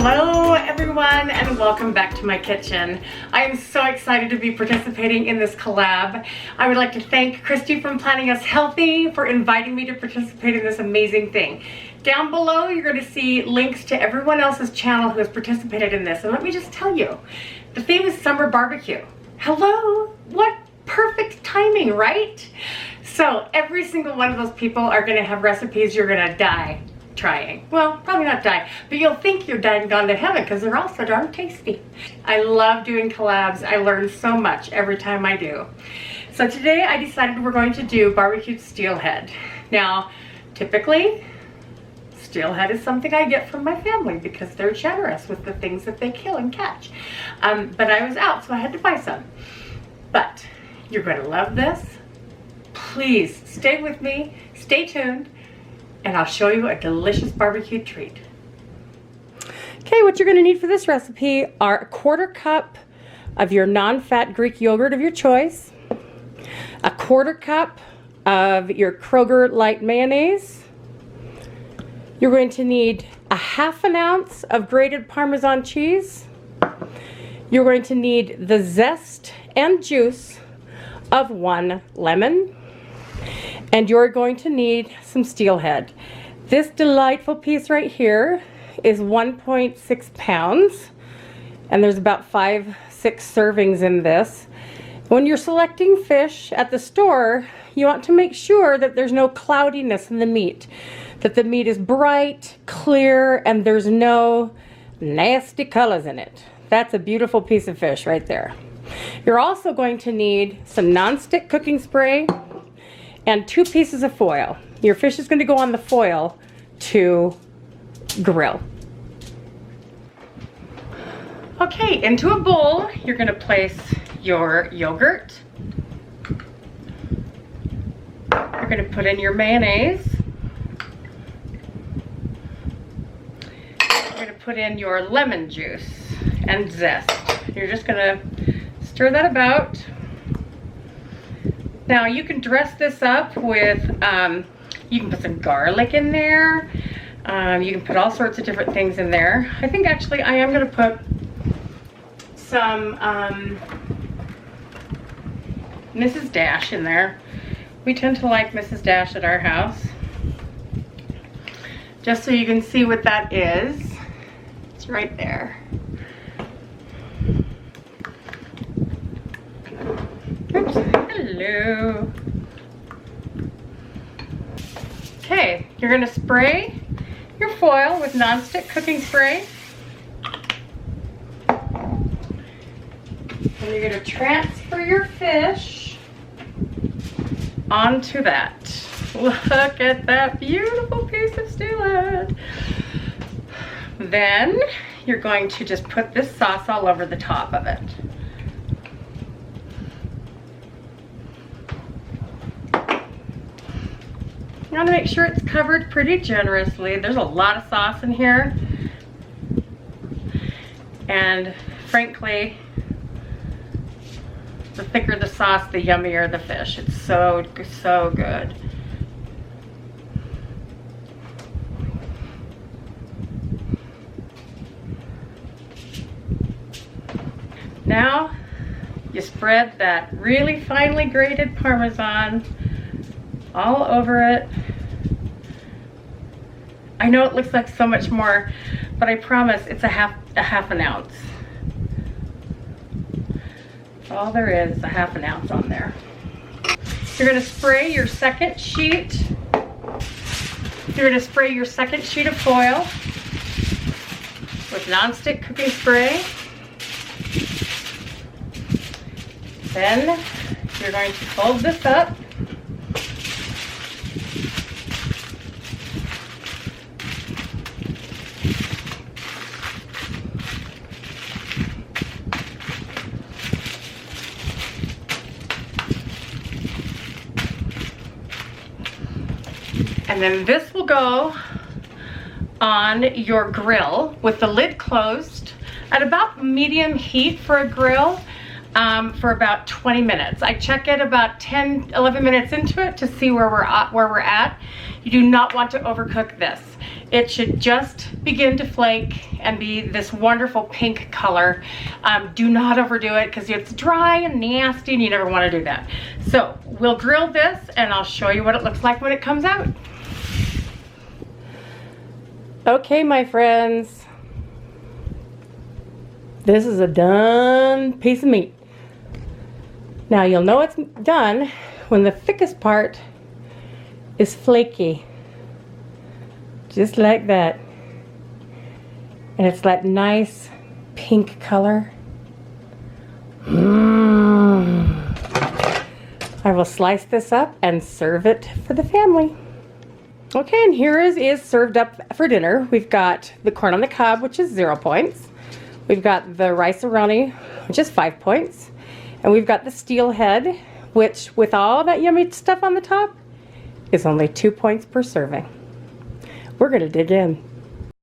Hello everyone and welcome back to my kitchen. I am so excited to be participating in this collab. I would like to thank Christy from Planning Us Healthy for inviting me to participate in this amazing thing. Down below you're going to see links to everyone else's channel who has participated in this, and let me just tell you, the theme is summer barbecue. Hello, what perfect timing, right? So every single one of those people are going to have recipes you're going to die trying. Well, probably not die, but you'll think you're died and gone to heaven because they're all so darn tasty. I love doing collabs. I learn so much every time I do. So today I decided we're going to do barbecued steelhead. Now, typically, steelhead is something I get from my family because they're generous with the things that they kill and catch. But I was out, so I had to buy some. But you're going to love this. Please stay with me, stay tuned, and I'll show you a delicious barbecue treat. Okay, what you're going to need for this recipe are 1/4 cup of your non-fat Greek yogurt of your choice, 1/4 cup of your Kroger light mayonnaise. You're going to need 1/2 ounce of grated Parmesan cheese. You're going to need the zest and juice of 1 lemon. And you're going to need some steelhead. This delightful piece right here is 1.6 pounds, and there's about 5-6 servings in this. When you're selecting fish at the store, you want to make sure that there's no cloudiness in the meat, that the meat is bright, clear, and there's no nasty colors in it. That's a beautiful piece of fish right there. You're also going to need some non-stick cooking spray and 2 pieces of foil. Your fish is going to go on the foil to grill. Okay, into a bowl, you're going to place your yogurt. You're going to put in your mayonnaise. You're going to put in your lemon juice and zest. You're just going to stir that about. Now you can dress this up with, you can put some garlic in there. You can put all sorts of different things in there. I think actually I am going to put some Mrs. Dash in there. We tend to like Mrs. Dash at our house. Just so you can see what that is. It's right there. Oops. Hello. Okay, you're going to spray your foil with non-stick cooking spray. And you're going to transfer your fish onto that. Look at that beautiful piece of steelhead. Then you're going to just put this sauce all over the top of it. You want to make sure it's covered pretty generously. There's a lot of sauce in here. And frankly, the thicker the sauce, the yummier the fish. It's so good. Now, you spread that really finely grated Parmesan all over it. I know it looks like so much more, but I promise it's a half an ounce. All there is 1/2 ounce on there. You're going to spray your second sheet. You're going to spray your second sheet of foil with non-stick cooking spray. Then you're going to fold this up. And then this will go on your grill with the lid closed at about medium heat for a grill. for about 20 minutes. I check it about 10, 11 minutes into it to see where we're at. You do not want to overcook this. It should just begin to flake and be this wonderful pink color. Do not overdo it because it's dry and nasty and you never want to do that. So we'll grill this and I'll show you what it looks like when it comes out. Okay, my friends. This is a done piece of meat. Now you'll know it's done when the thickest part is flaky. Just like that. And it's that nice pink color. I will slice this up and serve it for the family. Okay, and here is served up for dinner. We've got the corn on the cob, which is 0 points. We've got the rice-a-roni, which is 5 points. And we've got the steelhead, which with all that yummy stuff on the top, is only 2 points per serving. We're gonna dig in.